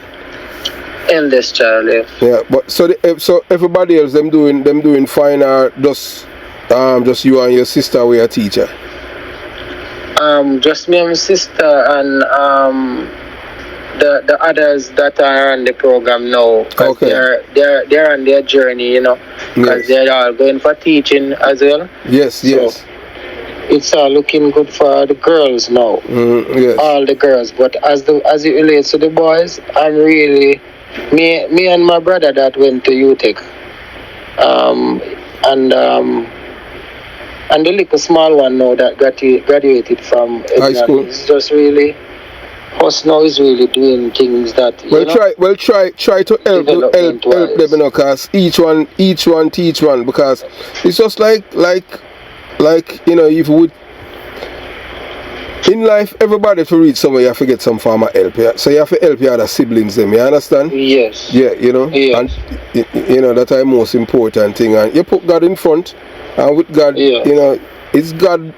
Eldest child, yeah. But so everybody else them doing fine, or just you and your sister were a teacher. Just me and my sister and the others that are on the program now. They're on their journey, you know, because they're all going for teaching as well. Yes. It's all looking good for the girls now. All the girls, but as it relates to the boys, I'm really me and my brother that went to UTech, and the little small one now that graduated from high school. It's just really, us now is really doing things that try to help them, you know, cause each one teach one, because it's just like you know, if you would in life, everybody to reach somewhere, you have to get some form of help. Yeah? So you have to help your other siblings, them. You understand? Yes. Yeah, you know. Yes. And you know that's the most important thing. And you put God in front, and with God, you know, it's God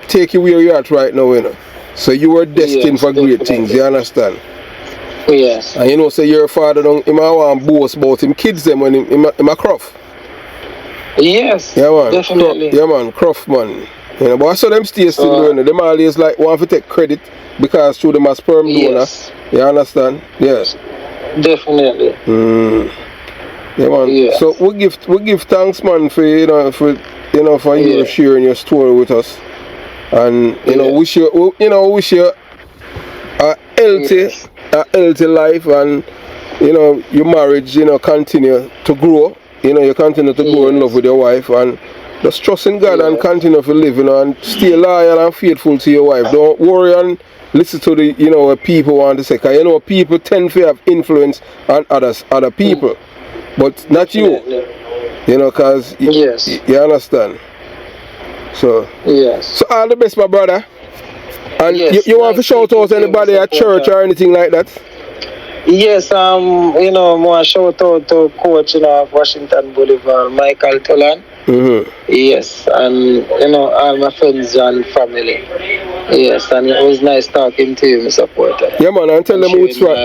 take you where you're at right now, you know. So you were destined for great things. You understand? Yes. And you know, say your father don't him want boast about him kids them when him a cruff. Yes. Yeah man. Definitely. Yeah man, cruff man. You know, but I saw them still doing it. Them always like want to take credit because through them a sperm donor. You understand? Yes. Definitely. Yeah man. Yes. So we give thanks man for you sharing your story with us. And wish you a healthy life, and your marriage continue to grow. You continue to grow in love with your wife, and just trust in God and continue to live, and stay loyal and faithful to your wife. Don't worry and listen to the what people want to say, because people tend to have influence on other people, but not you. Because you understand. So so all the best, my brother. And you want to shout out anybody at church or anything like that? Yes, more shout out to coach of Washington Boulevard, Michael Tolan. Yes, and all my friends and family. Yes, and it was nice talking to you, Mr. Porter. Yeah man, and tell them who it's from.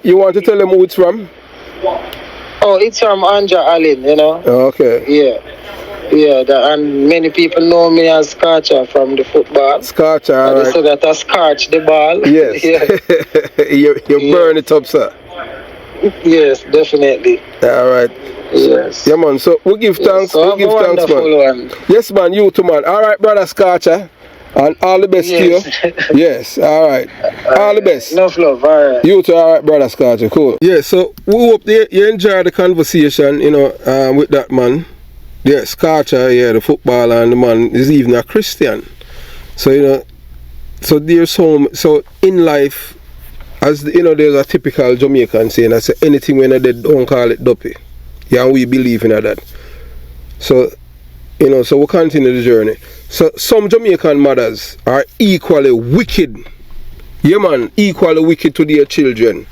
You want to tell them who it's from? Oh, it's from Anja Allen, Okay. Yeah, and many people know me as Scorcher from the football. Scorcher, alright. They say that I scorch the ball. Yes. you burn it up, sir. Yes, definitely. Alright. Yes. Yeah man, so we give thanks. So we give thanks, man. Yes man, you too man. Alright, brother Scorcher. And all the best to you. Yes, alright. All the best. Enough love, alright. You too, alright, brother Scorcher. Cool. Yeah, so we hope you enjoy the conversation, with that man. Yeah, Scorcher, the footballer, and the man is even a Christian. So, so there's so in life, as there's a typical Jamaican saying, I say anything when I did, don't call it duppy. Yeah, and we believe in that. So, so we'll continue the journey. So some Jamaican mothers are equally wicked. Yeah man, equally wicked to their children.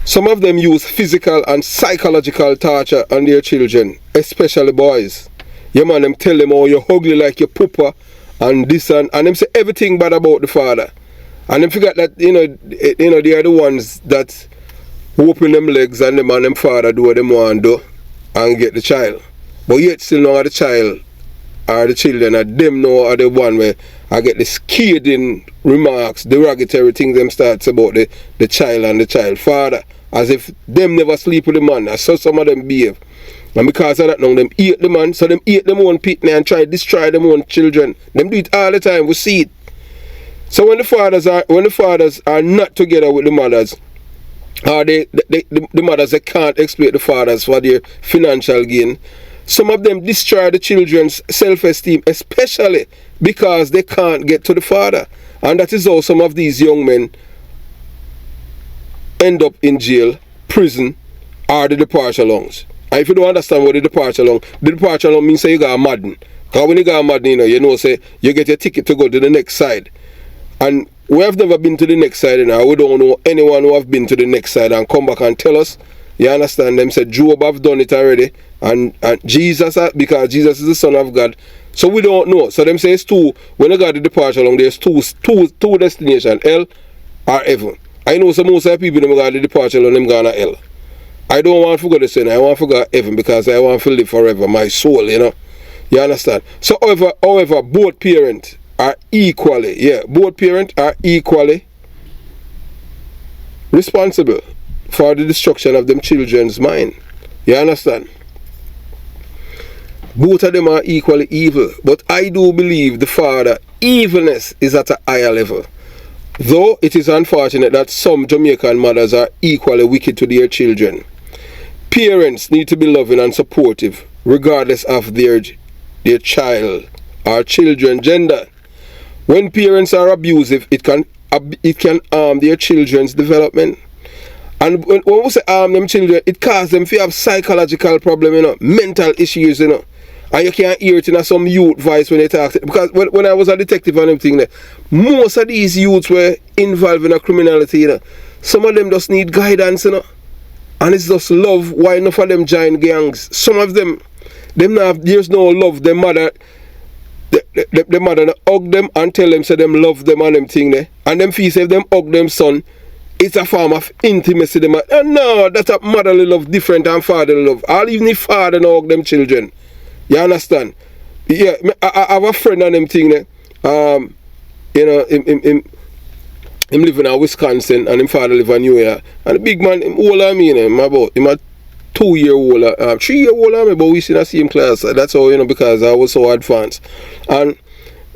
Some of them use physical and psychological torture on their children, especially boys. Yeah man, them tell them, oh, you're ugly like your papa, and this and them say everything bad about the father. And them forget that, they are the ones that open them legs and them and them father do what them want to do and get the child. But yet still know the child or the children, and them know are the one where I get the scathing remarks, derogatory things them starts about the child and the child father, as if them never sleep with the man. I saw some of them behave. And because of that now, them eat the man, so them eat them own pitney and try to destroy them own children. Them do it all the time, we see it. So when the fathers are not together with the mothers, or the mothers they can't exploit the fathers for their financial gain, some of them destroy the children's self-esteem, especially because they can't get to the father. And that is how some of these young men end up in jail, prison, or the departure lounge. And if you don't understand what the departure lounge means, say you got a madden. Because when you got a madden, say you get your ticket to go to the next side. And we have never been to the next side, we don't know anyone who have been to the next side and come back and tell us. You understand? Them said Job have done it already, and Jesus, because Jesus is the Son of God. So we don't know. So them say it's two. When you got the departure along, there's two destinations, hell or heaven. I know some most of the people them got the departure along, them gonna hell. I don't want to go to sin. I want to go to heaven because I want to live forever. My soul, You understand? So however, both parents are equally responsible for the destruction of them children's mind. You understand? Both of them are equally evil, but I do believe the father evilness is at a higher level. Though it is unfortunate that some Jamaican mothers are equally wicked to their children. Parents need to be loving and supportive regardless of their child or children gender. When parents are abusive, it can harm their children's development. And when we say harm them children, it causes them to have psychological problems, mental issues, And you can't hear it in some youth voice when they talk. Because when I was a detective and everything, most of these youths were involved in a criminality, Some of them just need guidance, And it's just love. Why enough of them join gangs? Some of them there's no love. Their mother the mother hug them and tell them say them love them and them thing there. And them feel say if them hug them son, it's a form of intimacy. Them and no, that's a motherly love different than fatherly love. I'll even if father no hug them children. You understand? Yeah, I have a friend on them thing there. You know, him living in Wisconsin and him father live in New York. And the big man, him older than me, you know, him a 2-year-old, 3-year-old, but we see the same class. That's how, you know, because I was so advanced. And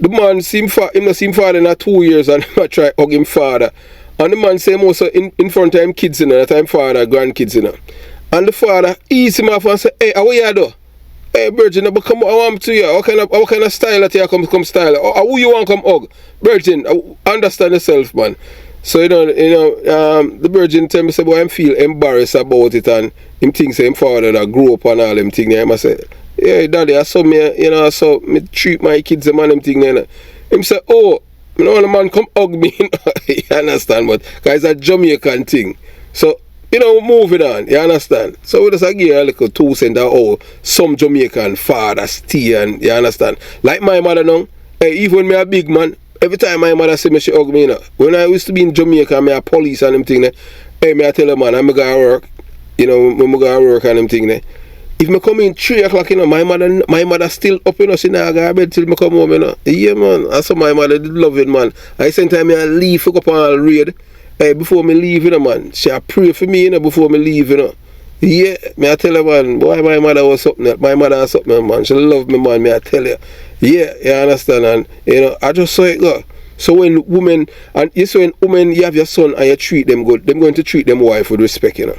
the man him not see him father in 2 years and him try hug him father. And the man say him also in front of him kids, you know, that time father, grandkids, you know. And the father ease him off and say, hey, how you do? Hey, Virgin, but come, I want to you. What kind of style that you come style? Who you want come hug? Virgin, understand yourself, man. So, you know, the Virgin tell me, say, boy, I feel embarrassed about it, and him thinks him father that grew up and all them things. I say, yeah, daddy, I saw me, you know, I saw me treat my kids and them thing. You know. Him say, oh, you know, the man come hug me. You understand? But guys, a Jamaican thing. So, you know, moving on, you understand? So we just give a little 2 cents or some Jamaican fathers stay, and you understand? Like my mother now, hey, even me a big man, every time my mother say me she hug me, you know. When I used to be in Jamaica, me a police and them thing, hey, me I tell her, man, I'm going to work, you know, I'm going to work and them thing, if me come in 3 o'clock, you know, my mother still up, you know, she not go to bed till me come home, you know. Yeah, man, I saw my mother did love it, man. I sent time me I leave, go up and read. Hey, before me leave, you know, man, she a pray for me, you know, before me leave, you know. Yeah, me I tell her, man, boy, my mother was something, my mother was something, man. She love me, man, me I tell you. Yeah, you understand, and, you know, I just saw it go. So when women, and you say when women, you have your son and you treat them good, them going to treat them wife with respect, you know.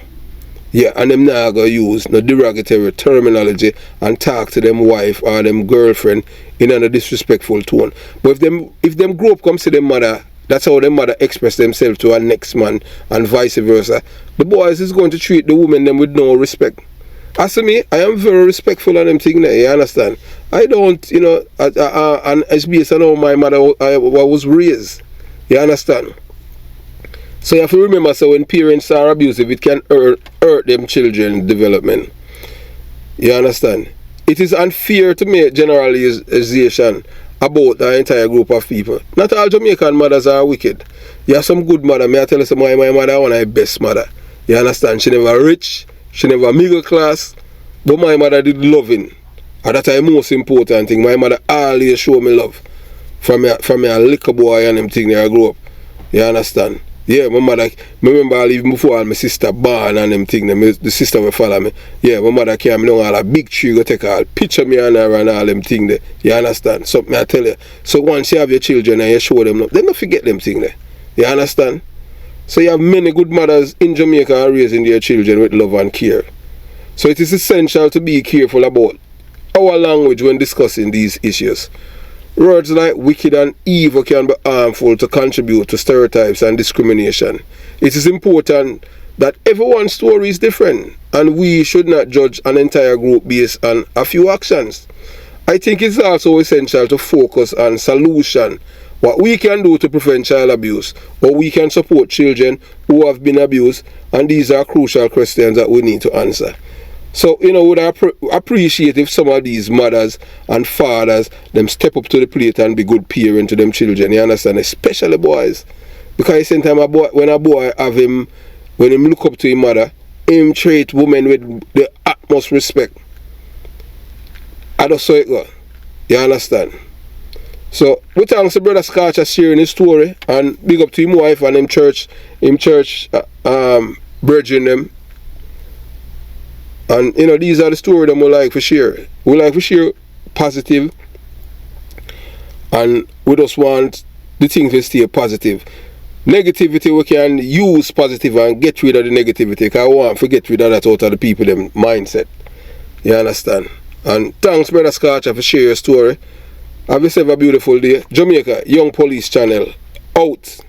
Yeah, and them not going to use no derogatory terminology and talk to them wife or them girlfriend in a disrespectful tone. But if them grow up come see them mother, that's how them mother express themselves to our next man and vice versa. The boys is going to treat the women them with no respect. As for me, I am very respectful of them things there, you understand? I don't, you know, and it's based on how my mother was raised. You understand? So you have to remember, so when parents are abusive, it can hurt them children's development. You understand? It is unfair to make generalization about the entire group of people. Not all Jamaican mothers are wicked. You have some good mother. May I tell you some my mother one of the best mother. You understand? She never rich, she never middle class, but my mother did loving. And that's the most important thing. My mother always show me love. From a little boy and them thing there I grew up. You understand? Yeah, my mother, remember even before my sister born and them thing, the sister will follow me. Yeah, my mother came down all a big tree, go take a picture me and her and all them thing there. You understand? Something I tell you. So once you have your children and you show them, they don't forget them thing there. You understand? So you have many good mothers in Jamaica raising their children with love and care. So it is essential to be careful about our language when discussing these issues. Words like wicked and evil can be harmful to contribute to stereotypes and discrimination. It is important that everyone's story is different and we should not judge an entire group based on a few actions. I think it's also essential to focus on solution, what we can do to prevent child abuse, or we can support children who have been abused, and these are crucial questions that we need to answer. So, you know, would I appreciate if some of these mothers and fathers, them step up to the plate and be good parent to them children, you understand? Especially boys. Because sometimes when a boy have him, when him look up to his mother, him treat women with the utmost respect. I just saw it go. You understand? So, we thanks to Brother Scotch for sharing his story, and big up to him wife and him church brethren them. And, you know, these are the stories that we like to share. We like to share positive, and we just want the things to stay positive. Negativity, we can use positive and get rid of the negativity, because I want to get rid of that out of the people, them mindset. You understand? And thanks, Brother Scotch, for sharing your story. Have yourself a beautiful day. Jamaica Young Police Channel, out.